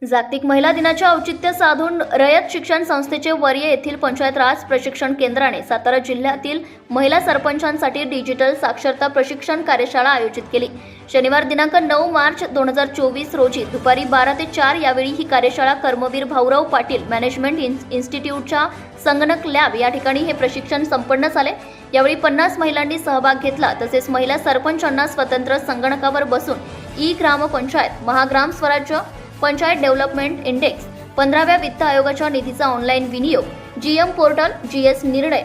जागतिक महिला दिनाचे औचित्य साधून रयत शिक्षण संस्थेचे वर्ये येथील पंचायत राज प्रशिक्षण केंद्राने सातारा जिल्ह्यातील महिला सरपंचांसाठी डिजिटल साक्षरता प्रशिक्षण कार्यशाळा आयोजित केली। शनिवार दिनांक 9 मार्च 2024 रोजी दुपारी 12 ते 4 यावेळी ही कार्यशाळा कर्मवीर भाऊराव पाटील मॅनेजमेंट इन्स्टिट्यूटच्या संगणक लॅब या ठिकाणी हे प्रशिक्षण संपन्न झाले। यावेळी 50 महिलांनी सहभाग घेतला। तसेच महिला सरपंचांना स्वतंत्र संगणकावर बसून ई ग्रामपंचायत, महाग्राम स्वराज्य, पंचायत डेव्हलपमेंट इंडेक्स, 15व्या वित्त आयोगाच्या निधीचा ऑनलाईन विनियोग, जीएम पोर्टल, जीएस निर्णय,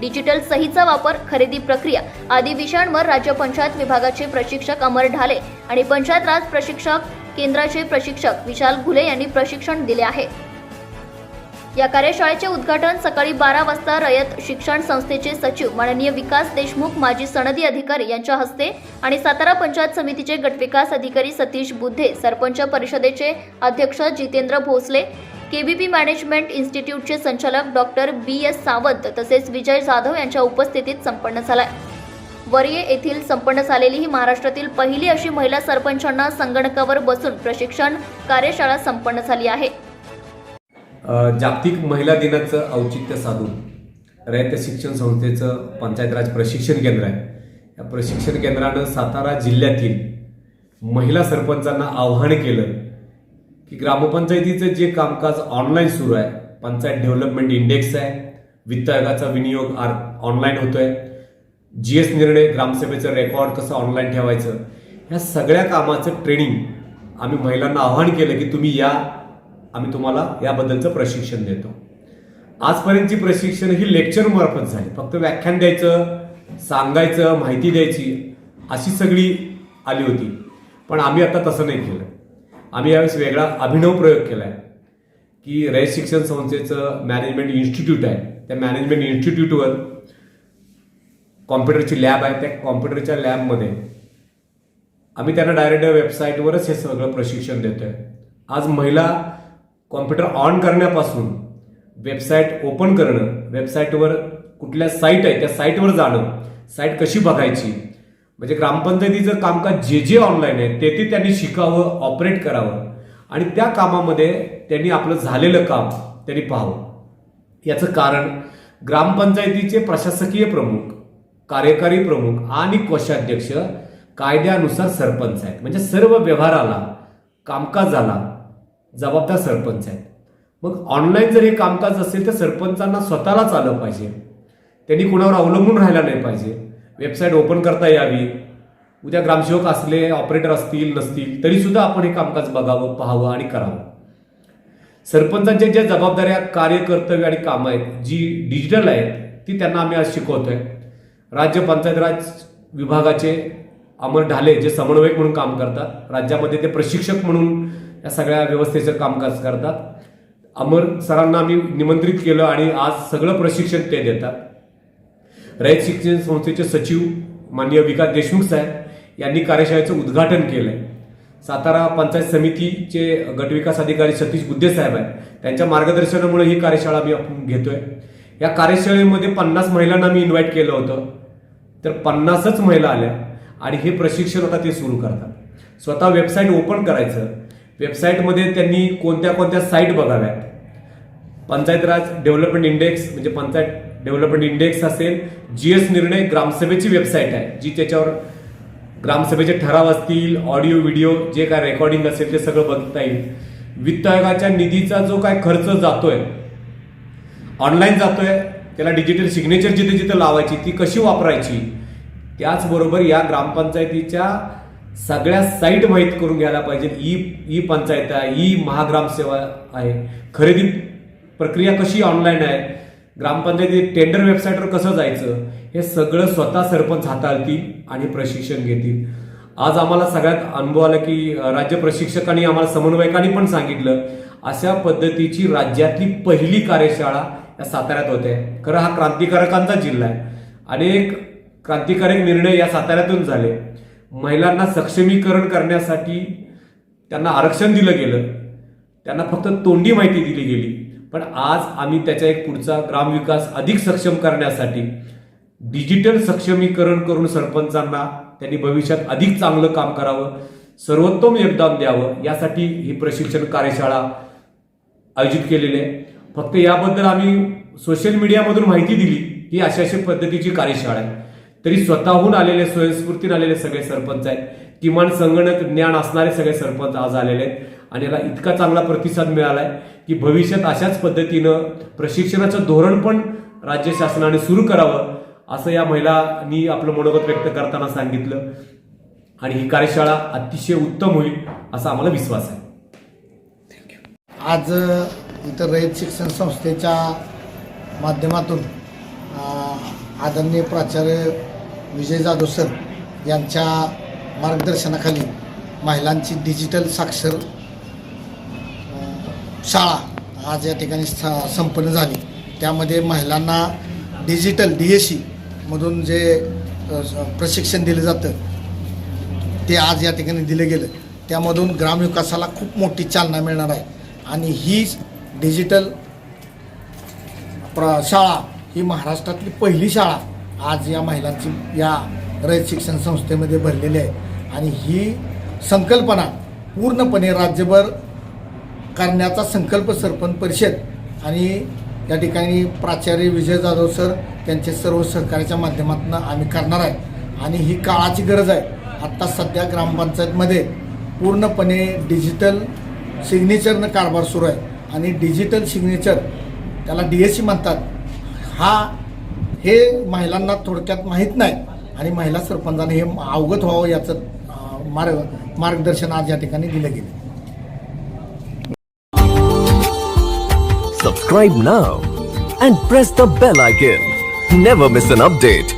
डिजिटल सहीचा वापर, खरेदी प्रक्रिया आदी विषयांवर राज्य पंचायत विभागाचे प्रशिक्षक अमर ढाले आणि पंचायत राज प्रशिक्षक केंद्राचे प्रशिक्षक विशाल घुले यांनी प्रशिक्षण दिले आहे। या कार्यशाळेचे उद्घाटन सकाळी 12 वाजता रयत शिक्षण संस्थेचे सचिव माननीय विकास देशमुख, माजी सनदी अधिकारी यांच्या हस्ते आणि सातारा पंचायत समितीचे गटविकास अधिकारी सतीश बुद्धे, सरपंच परिषदेचे अध्यक्ष जितेंद्र भोसले, केबीपी मॅनेजमेंट इन्स्टिट्यूटचे संचालक डॉक्टर BS सावंत तसेच विजय जाधव यांच्या उपस्थितीत संपन्न झाला। वर्ये येथील संपन्न झालेली ही महाराष्ट्रातील पहिली अशी महिला सरपंचांना संगणकावर बसून प्रशिक्षण कार्यशाळा संपन्न झाली आहे। जागतिक महिला दिनाचं औचित्य साधून रयत शिक्षण संस्थेचं पंचायत राज प्रशिक्षण केंद्र आहे। या प्रशिक्षण केंद्रानं सातारा जिल्ह्यातील महिला सरपंचांना आवाहन केलं की ग्रामपंचायतीचं जे कामकाज ऑनलाईन सुरू आहे, पंचायत डेव्हलपमेंट इंडेक्स आहे, वित्त आयोगाचा विनियोग ऑनलाईन होतोय, जीएस निर्णय, ग्रामसभेचं रेकॉर्ड कसं ऑनलाईन ठेवायचं, ह्या सगळ्या कामाचं ट्रेनिंग आम्ही महिलांना आवाहन केलं की तुम्ही या, आम्ही तुम्हाला याबद्दलचं प्रशिक्षण देतो। आजपर्यंतची प्रशिक्षण ही लेक्चर मार्फत झाली, फक्त व्याख्यान द्यायचं, सांगायचं, माहिती द्यायची अशी सगळी आली होती। पण आम्ही आता तसं नाही केलं। आम्ही यावेळेस वेगळा अभिनव प्रयोग केला आहे की रयत शिक्षण संस्थेचं मॅनेजमेंट इन्स्टिट्यूट आहे, त्या मॅनेजमेंट इन्स्टिट्यूटवर कॉम्प्युटरची लॅब आहे। त्या कॉम्प्युटरच्या लॅबमध्ये आम्ही त्यांना डायरेक्ट वेबसाईटवरच हे सगळं प्रशिक्षण देतोय। आज महिला कॉम्प्युटर ऑन करण्यापासून वेबसाईट ओपन करणं, वेबसाईटवर कुठल्या साईट आहे त्या साईटवर जाणं, साईट कशी बघायची, म्हणजे ग्रामपंचायतीचं कामकाज जे ऑनलाईन आहे ते त्यांनी शिकावं, ऑपरेट करावं आणि त्या कामामध्ये त्यांनी आपलं झालेलं काम त्यांनी पाहावं। याचं कारण ग्रामपंचायतीचे प्रशासकीय प्रमुख, कार्यकारी प्रमुख आणि कोषाध्यक्ष कायद्यानुसार सरपंच आहेत, म्हणजे सर्व व्यवहाराला, कामकाजाला जबाबदार सरपंच आहेत। मग ऑनलाईन जर हे कामकाज असेल तर सरपंचांना स्वतःलाच आलं पाहिजे, त्यांनी कुणावर अवलंबून राहायला नाही पाहिजे, वेबसाईट ओपन करता यावी। उद्या ग्रामसेवक असले, ऑपरेटर असतील नसतील तरी सुद्धा आपण हे कामकाज बघावं, पाहावं आणि करावं। सरपंचांच्या ज्या जबाबदाऱ्या, कार्य, कर्तव्य आणि कामं आहेत जी डिजिटल आहेत ती त्यांना आम्ही आज शिकवतोय। राज्य पंचायत राज विभागाचे अमर ढाले जे समन्वयक म्हणून काम करतात, राज्यामध्ये ते प्रशिक्षक म्हणून या सगळ्या व्यवस्थेचं कामकाज करतात। अमर सरांना आम्ही निमंत्रित केलं आणि आज सगळं प्रशिक्षण ते देतात। रयत शिक्षण संस्थेचे सचिव माननीय विकास देशमुख साहेब यांनी कार्यशाळेचं उद्घाटन केलंय। सातारा पंचायत समितीचे गटविकास अधिकारी सतीश बुद्धे साहेब आहेत, त्यांच्या मार्गदर्शनामुळे ही कार्यशाळा आम्ही आपण घेतोय। या कार्यशाळेमध्ये 50 महिलांना मी इन्व्हाइट केलं होतं, तर 50च महिला आल्या आणि हे प्रशिक्षण आता ते सुरू करतात। स्वतः वेबसाईट ओपन करायचं, वेबसाईटमध्ये त्यांनी कोणत्या कोणत्या साईट बघाव्यात, पंचायत राज डेव्हलपमेंट इंडेक्स म्हणजे पंचायत डेव्हलपमेंट इंडेक्स असेल, जीएस निर्णय ग्रामसभेची वेबसाईट आहे जी त्याच्यावर ग्रामसभेचे ठराव असतील, ऑडिओ व्हिडिओ जे काय रेकॉर्डिंग असेल ते सगळं बघता येईल। वित्त आयोगाच्या निधीचा जो काय खर्च जातोय, ऑनलाईन जातोय, त्याला डिजिटल सिग्नेचर जिथे जिथे लावायची ती कशी वापरायची, त्याचबरोबर या ग्रामपंचायतीच्या सगळ्या साईट माहीत करून घ्यायला पाहिजे। ई पंचायत आहे, ई महाग्राम सेवा आहे, खरेदी प्रक्रिया कशी ऑनलाईन आहे, ग्रामपंचायती टेंडर वेबसाईटवर कसं जायचं, हे सगळं स्वतः सरपंच हाताळतील आणि प्रशिक्षण घेतील। आज आम्हाला सगळ्यात अनुभव आला की राज्य प्रशिक्षकांनी आम्हाला, समन्वयकांनी पण सांगितलं, अशा पद्धतीची राज्यातली पहिली कार्यशाळा या साताऱ्यात होते। खरं हा क्रांतिकारकांचा जिल्हा आहे, अनेक क्रांतिकारक निर्णय या साताऱ्यातून झाले। महिलांना सक्षमीकरण करण्यासाठी त्यांना आरक्षण दिलं गेलं, त्यांना फक्त तोंडी माहिती दिली गेली, पण आज आम्ही त्याचा एक पुढचा ग्रामविकास अधिक सक्षम करण्यासाठी डिजिटल सक्षमीकरण करून सरपंचांना त्यांनी भविष्यात अधिक चांगलं काम करावं, सर्वोत्तम योगदान द्यावं यासाठी ही प्रशिक्षण कार्यशाळा आयोजित केलेली आहे. फक्त याबद्दल आम्ही सोशल मीडियामधून माहिती दिली की अशा पद्धतीची कार्यशाळा आहे, तरी स्वतःहून आलेले स्वयंस्फूर्तीने आलेले सगळे सरपंच आहेत, किमान संगणक ज्ञान असणारे सगळे सरपंच आज आलेले आहेत आणि याला इतका चांगला प्रतिसाद मिळाला आहे की भविष्यात अशाच पद्धतीनं प्रशिक्षणाचं धोरण पण राज्य शासनाने सुरू करावं असं या महिलांनी आपलं मनोगत व्यक्त करताना सांगितलं आणि ही कार्यशाळा अतिशय उत्तम होईल असा आम्हाला विश्वास आहे. आज इतर रयत शिक्षण संस्थेच्या माध्यमातून आदरणीय प्राचार्य विजय जाधव सर यांच्या मार्गदर्शनाखाली महिलांची डिजिटल साक्षर शाळा आज या ठिकाणी संपन्न झाली. त्यामध्ये महिलांना डिजिटल DSE मधून जे प्रशिक्षण दिलं जातं ते आज या ठिकाणी दिलं गेलं. त्यामधून ग्रामविकासाला खूप मोठी चालना मिळणार आहे आणि ही डिजिटल शाळा ही महाराष्ट्रातली पहिली शाळा आज या महिलांची या रयत शिक्षण संस्थेमध्ये भरलेली आहे आणि ही संकल्पना पूर्णपणे राज्यभर करण्याचा संकल्प सरपंच परिषद आणि या ठिकाणी प्राचार्य विजय जाधव सर त्यांचे सर्व सहकार्याच्या माध्यमातून आम्ही करणार आहे आणि ही काळाची गरज आहे. आत्ता सध्या ग्रामपंचायतमध्ये पूर्णपणे डिजिटल सिग्नेचरनं कारभार सुरू आहे आणि डिजिटल सिग्नेचर त्याला DSE म्हणतात. हे महिलांना थोडक्यात माहीत नाही आणि महिला सरपंचाने हे अवगत व्हावं याचं मार्गदर्शन आज या ठिकाणी दिलं गेलं. Subscribe now and press the bell icon. Never miss an update.